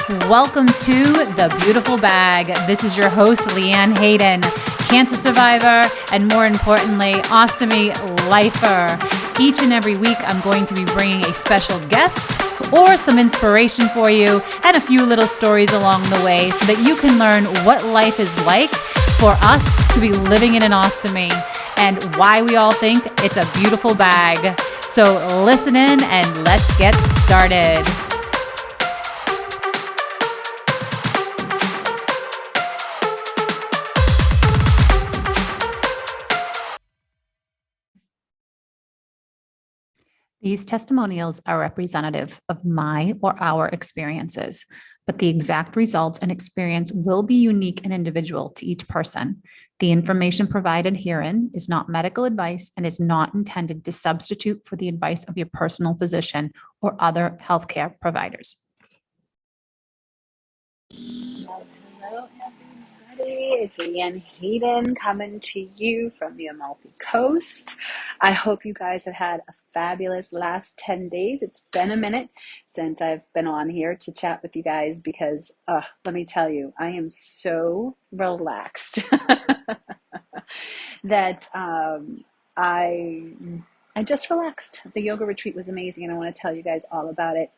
Welcome to The Beautiful Bag. This is your host, LeeAnne Hayden, cancer survivor, and more importantly, ostomy lifer. Each and every week, I'm going to be bringing a special guest or some inspiration for you and a few little stories along the way so that you can learn what life is like for us to be living in an ostomy and why we all think it's a beautiful bag. So listen in and let's get started. These testimonials are representative of my or our experiences, but the exact results and experience will be unique and individual to each person. The information provided herein is not medical advice and is not intended to substitute for the advice of your personal physician or other healthcare providers. Hello, everybody. It's LeeAnne Hayden coming to you from the Amalfi Coast. I hope you guys have had a fabulous last 10 days. It's been a minute since I've been on here to chat with you guys because let me tell you, I am so relaxed that I just relaxed. The yoga retreat was amazing, and I want to tell you guys all about it.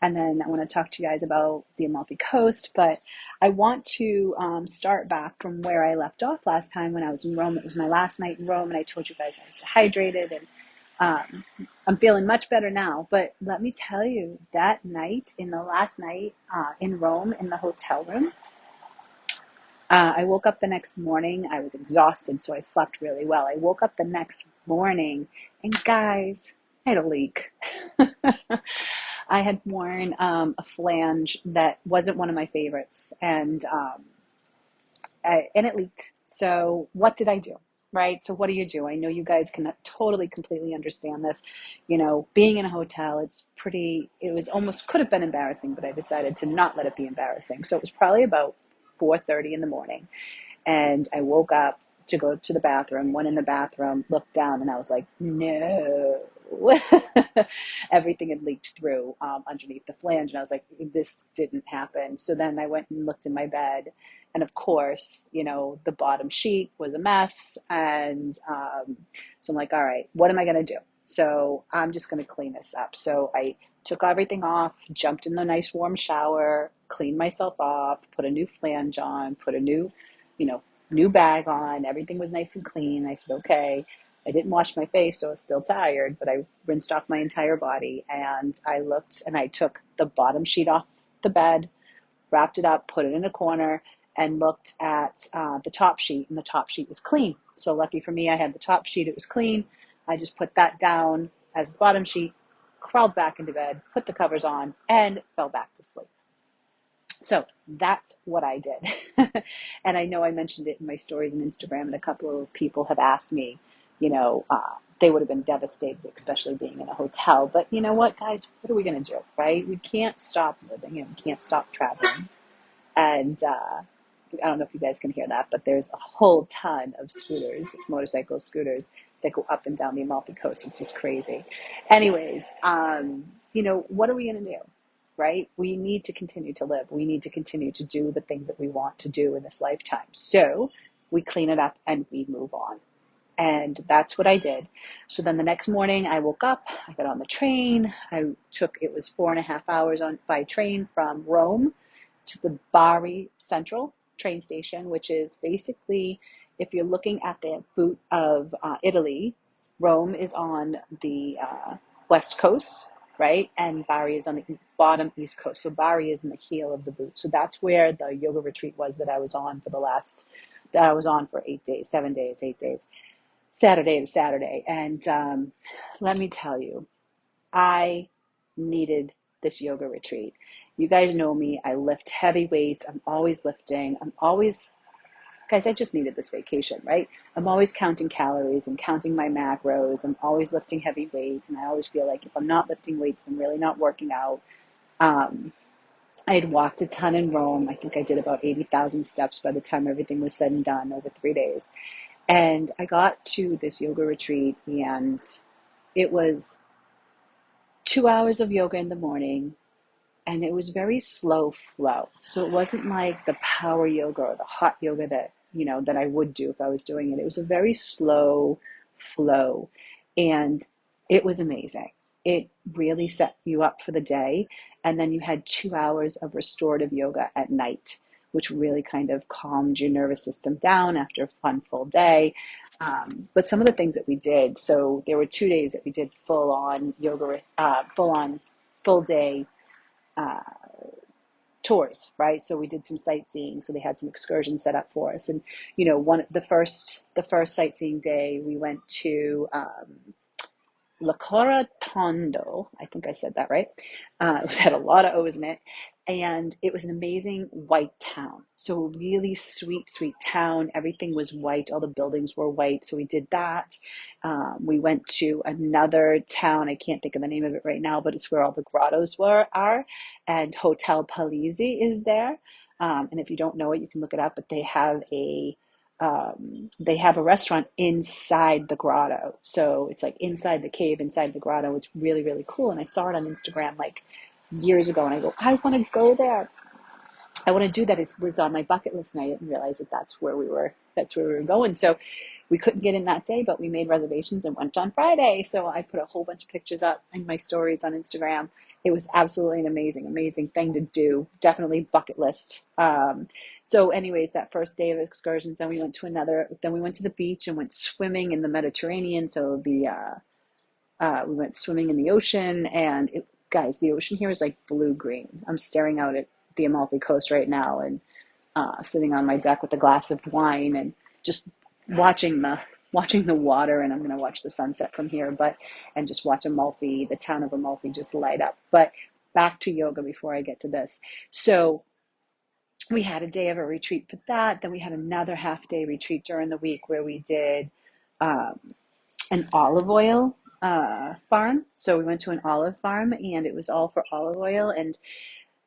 And then I want to talk to you guys about the Amalfi Coast, but I want to start back from where I left off last time when I was in Rome. It was my last night in Rome, and I told you guys I was dehydrated, and I'm feeling much better now. But let me tell you, that night, in the last night in Rome, in the hotel room, I woke up the next morning. I was exhausted, so I slept really well. I woke up the next morning, and guys, I had a leak. I had worn a flange that wasn't one of my favorites, and it leaked. So what did I do? Right? So what do? I know you guys can totally, completely understand this. You know, being in a hotel, it was almost, could have been embarrassing, but I decided to not let it be embarrassing. So it was probably about 4:30 in the morning, and I woke up to go to the bathroom, went in the bathroom, looked down, and I was like, no. Everything had leaked through underneath the flange, and I was like, this didn't happen. So then I went and looked in my bed, and of course, you know, the bottom sheet was a mess, and so I'm like, all right, what am I going to do? So I'm just going to clean this up. So I took everything off, jumped in the nice warm shower, cleaned myself off, put a new flange on, put a new bag on. Everything was nice and clean. I said, okay. I didn't wash my face, so I was still tired, but I rinsed off my entire body, and I looked, and I took the bottom sheet off the bed, wrapped it up, put it in a corner, and looked at the top sheet, and the top sheet was clean. So lucky for me, I had the top sheet. It was clean. I just put that down as the bottom sheet, crawled back into bed, put the covers on, and fell back to sleep. So that's what I did. And I know I mentioned it in my stories on Instagram, and a couple of people have asked me, they would have been devastated, especially being in a hotel. But you know what, guys? What are we going to do, right? We can't stop living, and we can't stop traveling. And I don't know if you guys can hear that, but there's a whole ton of motorcycle scooters that go up and down the Amalfi Coast. It's just crazy. Anyways, what are we going to do? Right? We need to continue to live. We need to continue to do the things that we want to do in this lifetime. So we clean it up and we move on. And that's what I did. So then the next morning I woke up, I got on the train. It was 4.5 hours by train from Rome to the Bari Central train station, which is basically, if you're looking at the boot of Italy, Rome is on the west coast, right? And Bari is on the bottom east coast. So Bari is in the heel of the boot. So that's where the yoga retreat was that I was on for 8 days, 7 days, 8 days. Saturday to Saturday. And let me tell you, I needed this yoga retreat. You guys know me. I lift heavy weights. I'm always lifting. Guys, I just needed this vacation, right? I'm always counting calories and counting my macros. I'm always lifting heavy weights. And I always feel like if I'm not lifting weights, I'm really not working out. I had walked a ton in Rome. I think I did about 80,000 steps by the time everything was said and done over 3 days. And I got to this yoga retreat, and it was 2 hours of yoga in the morning and it was very slow flow. So it wasn't like the power yoga or the hot yoga that, that I would do if I was doing it. It was a very slow flow, and it was amazing. It really set you up for the day. And then you had 2 hours of restorative yoga at night, which really kind of calmed your nervous system down after a fun full day. But some of the things that we did, so there were 2 days that we did full on yoga, full day uh, tours, right? So we did some sightseeing. So they had some excursions set up for us, and the first sightseeing day we went to La Tondo. I think I said that right. It had a lot of O's in it. And it was an amazing white town. So a really sweet, sweet town. Everything was white. All the buildings were white. So we did that. We went to another town. I can't think of the name of it right now, but it's where all the grottos are. And Hotel Palisi is there. And if you don't know it, you can look it up. But they have a restaurant inside the grotto. So it's like inside the cave, inside the grotto. It's really, really cool. And I saw it on Instagram like years ago, and I go, I want to go there. I want to do that. It was on my bucket list, and I didn't realize that that's where we were going. So we couldn't get in that day, but we made reservations and went on Friday. So I put a whole bunch of pictures up in my stories on Instagram. It was absolutely an amazing, amazing thing to do. Definitely bucket list. So anyways, that first day of excursions, then we went to the beach and went swimming in the Mediterranean. So we went swimming in the ocean, and guys, the ocean here is like blue green. I'm staring out at the Amalfi Coast right now, and sitting on my deck with a glass of wine and just watching the water. And I'm going to watch the sunset from here, and just watch Amalfi, the town of Amalfi, just light up. But back to yoga before I get to this. So we had a day of a retreat for that. Then we had another half day retreat during the week where we did um, an olive oil farm. So we went to an olive farm, and it was all for olive oil. And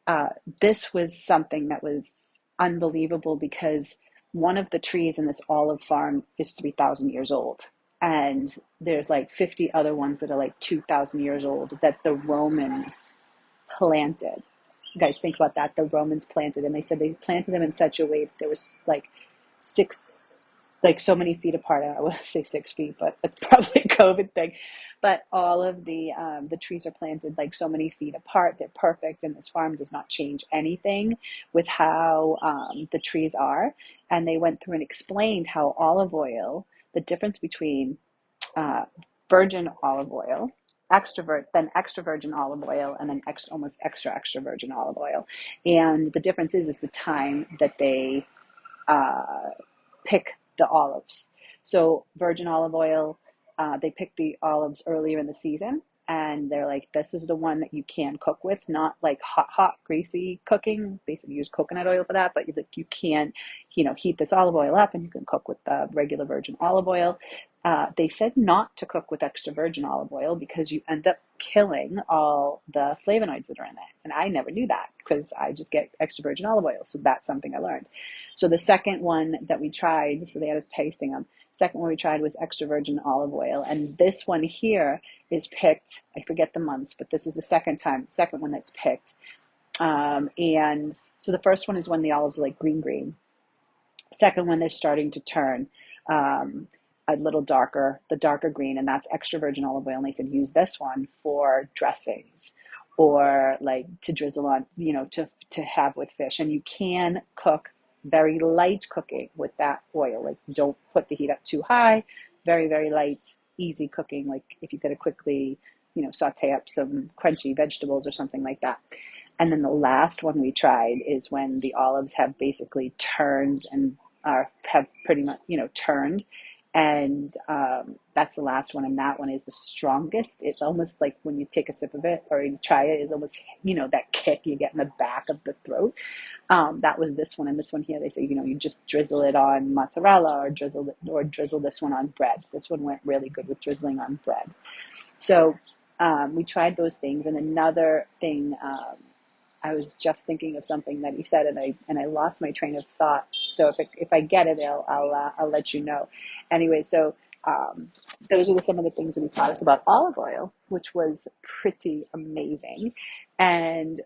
uh, this was something that was unbelievable because one of the trees in this olive farm is 3,000 years old. And there's like 50 other ones that are like 2,000 years old that the Romans planted. Guys, think about that. The Romans planted, and they said they planted them in such a way that there was like so many feet apart. I want to say 6 feet, but that's probably a COVID thing. But all of the trees are planted like so many feet apart. They're perfect, and this farm does not change anything with how the trees are. And they went through and explained how olive oil, the difference between uh, virgin olive oil, then extra virgin olive oil, and then almost extra virgin olive oil. And the difference is the time that they uh, pick the olives. So virgin olive oil, they pick the olives earlier in the season, and they're like, this is the one that you can cook with, not like hot, greasy cooking. Basically, use coconut oil for that, but you can, heat this olive oil up, and you can cook with the regular virgin olive oil. They said not to cook with extra virgin olive oil because you end up killing all the flavonoids that are in it. And I never knew that because I just get extra virgin olive oil. So that's something I learned. So the second one that we tried, so they had us tasting them. Second one we tried was extra virgin olive oil. And this one here is picked, I forget the months, but this is the second one that's picked. And so the first one is when the olives are like green. Second one, they're starting to turn a little darker, the darker green, and that's extra virgin olive oil. And they said use this one for dressings or like to drizzle on, to have with fish. And you can cook very light cooking with that oil. Like don't put the heat up too high, very, very light, easy cooking. Like if you could quickly, saute up some crunchy vegetables or something like that. And then the last one we tried is when the olives have basically turned and have pretty much, turned. And that's the last one. And that one is the strongest. It's almost like when you take a sip of it or you try it, it's almost, that kick you get in the back of the throat. That was this one. And this one here, they say, you just drizzle it on mozzarella or drizzle this one on bread. This one went really good with drizzling on bread. So we tried those things. And another thing, I was just thinking of something that he said, and I lost my train of thought. So if I get it, I'll let you know. Anyway, so those are some of the things that he taught us about olive oil, which was pretty amazing. and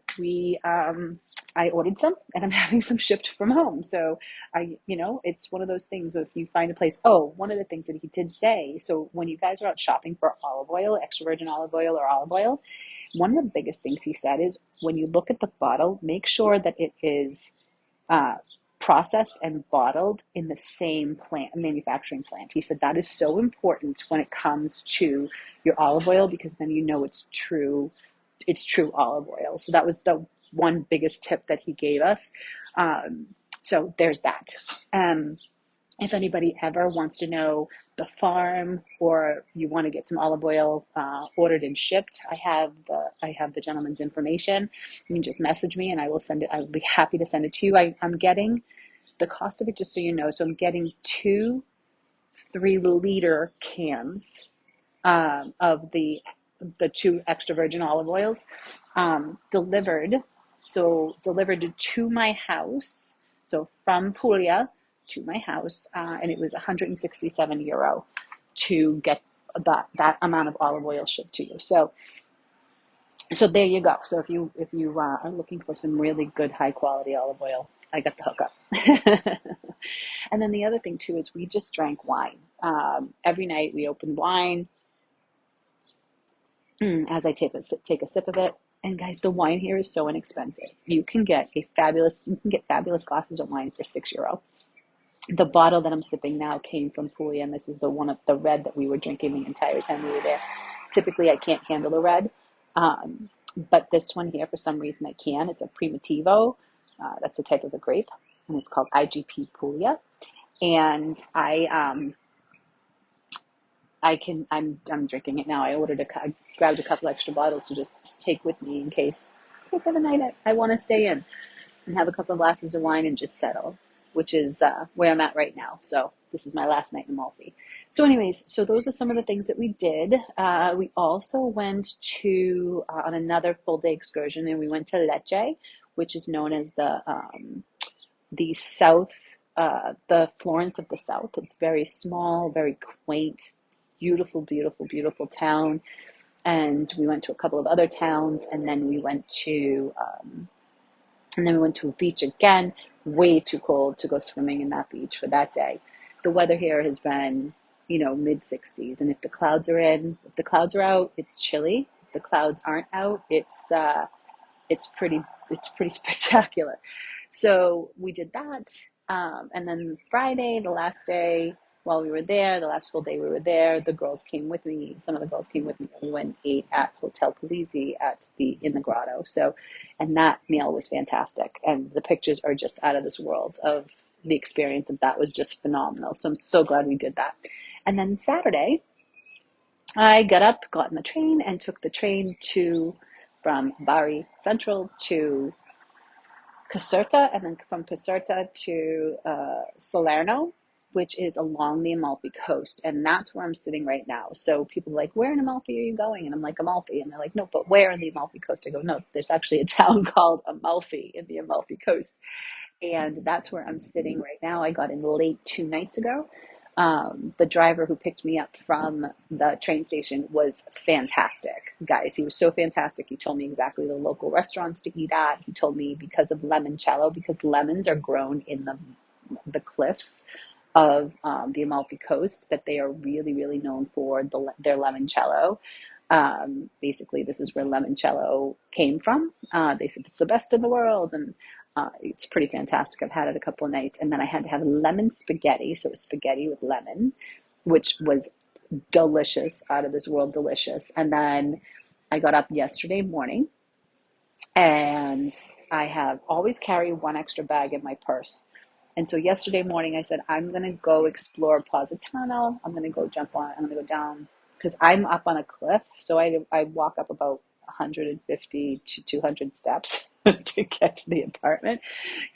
I ordered some, and I'm having some shipped from home. So it's one of those things. If you find a place, oh, one of the things that he did say. So when you guys are out shopping for olive oil, extra virgin olive oil or olive oil, one of the biggest things he said is when you look at the bottle, make sure that it is uh, processed and bottled in the same plant, manufacturing plant. He said that is so important when it comes to your olive oil because then you know it's true olive oil. So that was the one biggest tip that he gave us. Um, so there's that. Um, if anybody ever wants to know the farm or you want to get some olive oil ordered and shipped, I have the gentleman's information. You can just message me and I will send it. I will be happy to send it to you. I'm getting the cost of it, just so you know. So I'm getting two 3-liter cans of the two extra virgin olive oils delivered. So delivered to my house. So from Puglia to my house, and it was 167 euro to get that amount of olive oil shipped to you. So there you go. So if you are looking for some really good high quality olive oil, I got the hookup. And then the other thing too is we just drank wine. Every night we opened wine. As I take a sip of it. And guys, the wine here is so inexpensive. You can get fabulous glasses of wine for €6. The bottle that I'm sipping now came from Puglia, and this is the one of the red that we were drinking the entire time we were there. Typically, I can't handle the red, um, but this one here, for some reason, I can. It's a Primitivo. That's a type of a grape, and it's called IGP Puglia. And I'm drinking it now. I grabbed a couple extra bottles to just take with me in case of a night I want to stay in and have a couple of glasses of wine and just settle, which is where I'm at right now. So this is my last night in Amalfi. So anyways, so those are some of the things that we did. We also went to on another full day excursion, and we went to Lecce, which is known as the South, the Florence of the South. It's very small, very quaint, beautiful, beautiful, beautiful town. And we went to a couple of other towns, and then we went to a beach again. Way too cold to go swimming in that beach for that day. The weather here has been, mid 60s, and if the clouds are out, it's chilly. If the clouds aren't out, it's pretty spectacular. So we did that, and then Friday, the last day while we were there, the last full day we were there, the girls came with me. Some of the girls came with me. We went and ate at Hotel Polizzi in the grotto. So, and that meal was fantastic, and the pictures are just out of this world of the experience of that was just phenomenal. So I'm so glad we did that. And then Saturday, I got in the train, and took the train from Bari Central to Caserta, and then from Caserta to Salerno, which is along the Amalfi coast, and that's where I'm sitting right now. So people are like, "Where in Amalfi are you going?" And I'm like, "Amalfi," and they're like, "No, but where in the Amalfi coast?" I go, "No, there's actually a town called Amalfi in the Amalfi coast." And that's where I'm sitting right now. I got in late 2 nights ago. The driver who picked me up from the train station was fantastic, guys. He was so fantastic. He told me exactly the local restaurants to eat at. He told me because of limoncello, because lemons are grown in the cliffs of the Amalfi Coast, that they are really, really known for their limoncello. Basically, this is where limoncello came from. They said it's the best in the world, and it's pretty fantastic. I've had it a couple of nights, and then I had to have lemon spaghetti. So it was spaghetti with lemon, which was delicious, out of this world delicious. And then I got up yesterday morning, and I have always carry one extra bag in my purse. And so yesterday morning I said, I'm going to go explore Positano. I'm going to go down because I'm up on a cliff. So I walk up about 150 to 200 steps to get to the apartment.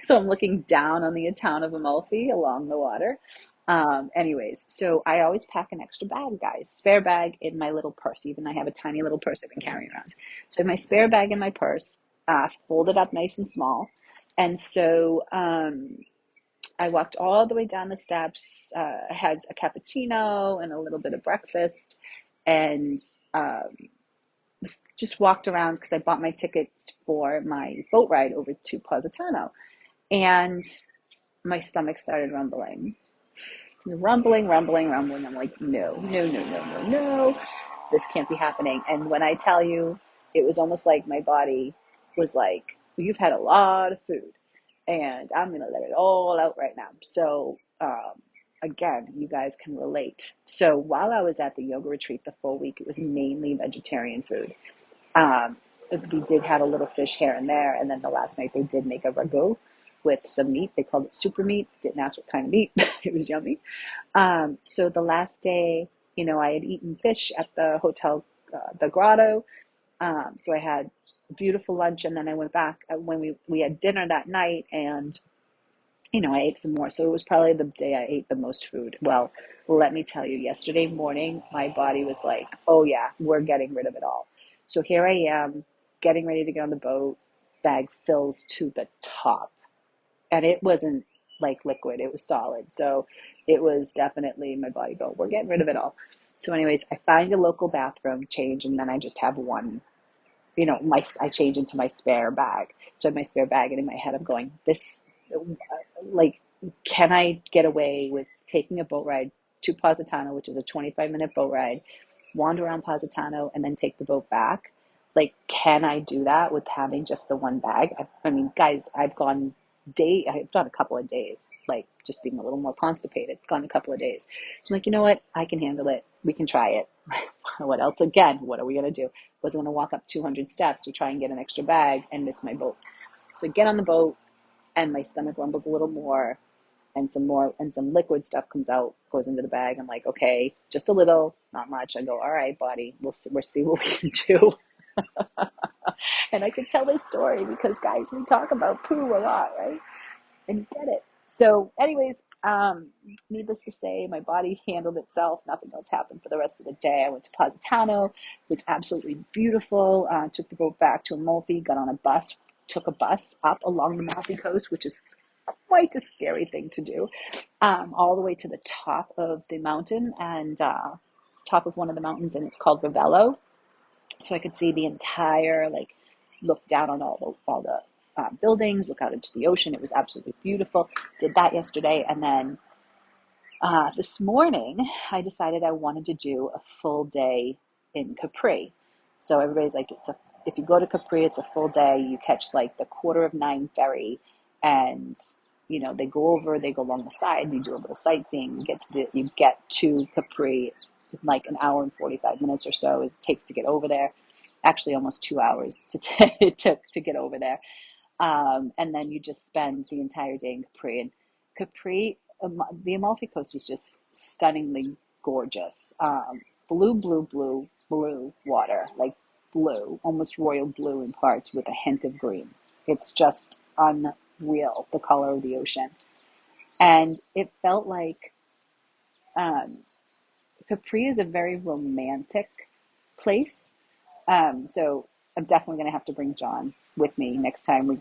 So I'm looking down on the town of Amalfi along the water. Anyways, so I always pack an extra bag, guys, spare bag in my little purse. Even I have a tiny little purse I've been carrying around. So I have my spare bag in my purse, folded up nice and small. And so I walked all the way down the steps, had a cappuccino and a little bit of breakfast, and just walked around because I bought my tickets for my boat ride over to Positano, and my stomach started rumbling, rumbling. I'm like, no, this can't be happening. And when I tell you, it was almost like my body was like, you've had a lot of food, and I'm gonna let it all out right now. So again, you guys can relate. So while I was at the yoga retreat the full week, it was mainly vegetarian food. Um, we did have a little fish here and there, and then the last night they did make a ragu with some meat. They called it super meat. Didn't ask what kind of meat. It was yummy. So the last day, I had eaten fish at the hotel, the Grotto. So I had a beautiful lunch, and then I went back when we had dinner that night, and I ate some more. So it was probably the day I ate the most food. Well, let me tell you, yesterday morning, my body was like, oh yeah, we're getting rid of it all. So here I am, getting ready to get on the boat. Bag fills to the top. And it wasn't like liquid, it was solid. So it was definitely my body go, we're getting rid of it all. So, anyways, I find a local bathroom, change, and then I just have one, I change into my spare bag. So I have my spare bag, and in my head, I'm going, this, like, can I get away with taking a boat ride to Positano, which is a 25-minute boat ride, wander around Positano, and then take the boat back? Like, can I do that with having just the one bag? I mean, guys, I've gone I've done a couple of days, like just being a little more constipated, gone a couple of days. So I'm like, you know what? I can handle it. We can try it. What else? Again, what are we going to do? Wasn't going to walk up 200 steps to try and get an extra bag and miss my boat. So I get on the boat, and my stomach rumbles a little more, and some liquid stuff comes out, goes into the bag. I'm like, okay, just a little, not much. I go, all right, body, we'll see what we can do. And I could tell this story because, guys, we talk about poo a lot, right? And you get it. So, anyways, needless to say, my body handled itself. Nothing else happened for the rest of the day. I went to Positano. It was absolutely beautiful. Took the boat back to Amalfi, got on a bus, took a bus up along the Amalfi coast, which is quite a scary thing to do, all the way to the top of the mountain and top of one of the mountains, and it's called Ravello. So I could see the entire, like, look down on all the buildings, look out into the ocean. It was absolutely beautiful. Did that yesterday, and then this morning I decided I wanted to do a full day in Capri. So everybody's like, if you go to Capri, it's a full day. You catch like the 8:45 ferry, and they go along the side. You do a little sightseeing. You get to Capri in like an hour and 45 minutes or so it takes to get over there. Actually, almost 2 hours it took to get over there. And then you just spend the entire day in Capri. And Capri, the Amalfi Coast is just stunningly gorgeous. Blue water, like blue, almost royal blue in parts with a hint of green. It's just unreal, the color of the ocean. And it felt like um, Capri is a very romantic place. So I'm definitely going to have to bring John with me next time I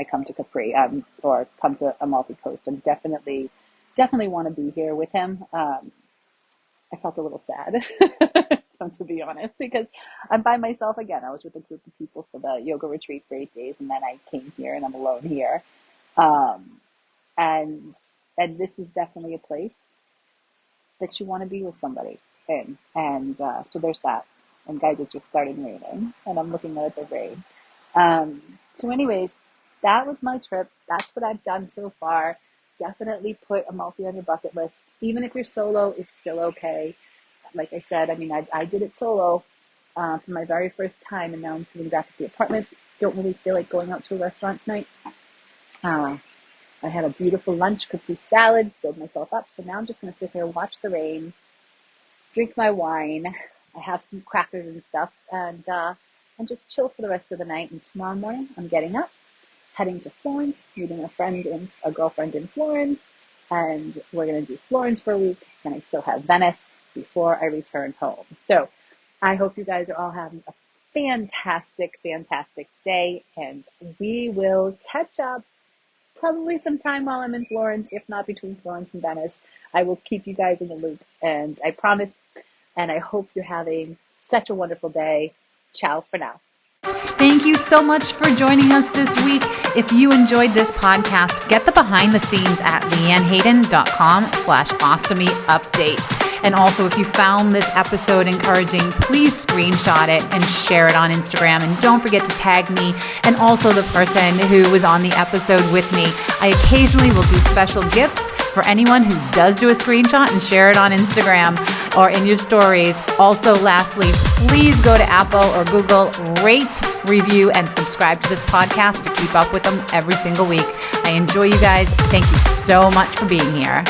come to Capri, or come to Amalfi Coast. And definitely want to be here with him. I felt a little sad, to be honest, because I'm by myself again. I was with a group of people for the yoga retreat for 8 days, and then I came here and I'm alone here. Um, and and this is definitely a place that you want to be with somebody in. And so there's that. And guys, it just started raining, and I'm looking at the rain. So, anyways, that was my trip. That's what I've done so far. Definitely put Amalfi on your bucket list. Even if you're solo, it's still okay. Like I said, I mean, I did it solo for my very first time, and now I'm sitting back at the apartment. Don't really feel like going out to a restaurant tonight. Uh, I had a beautiful lunch, cooked with salad, filled myself up. So now I'm just going to sit here, watch the rain, drink my wine. I have some crackers and stuff, and just chill for the rest of the night. And tomorrow morning, I'm getting up, heading to Florence, meeting a girlfriend in Florence, and we're going to do Florence for a week. And I still have Venice before I return home. So I hope you guys are all having a fantastic, fantastic day, and we will catch up probably sometime while I'm in Florence, if not between Florence and Venice. I will keep you guys in the loop, and I promise, and I hope you're having such a wonderful day. Ciao for now. Thank you so much for joining us this week. If you enjoyed this podcast, get the behind the scenes at leeannehayden.com/ostomy updates. And also, if you found this episode encouraging, please screenshot it and share it on Instagram. And don't forget to tag me and also the person who was on the episode with me. I occasionally will do special gifts for anyone who does do a screenshot and share it on Instagram or in your stories. Also, lastly, please go to Apple or Google, rate, review, and subscribe to this podcast to keep up with them every single week. I enjoy you guys. Thank you so much for being here.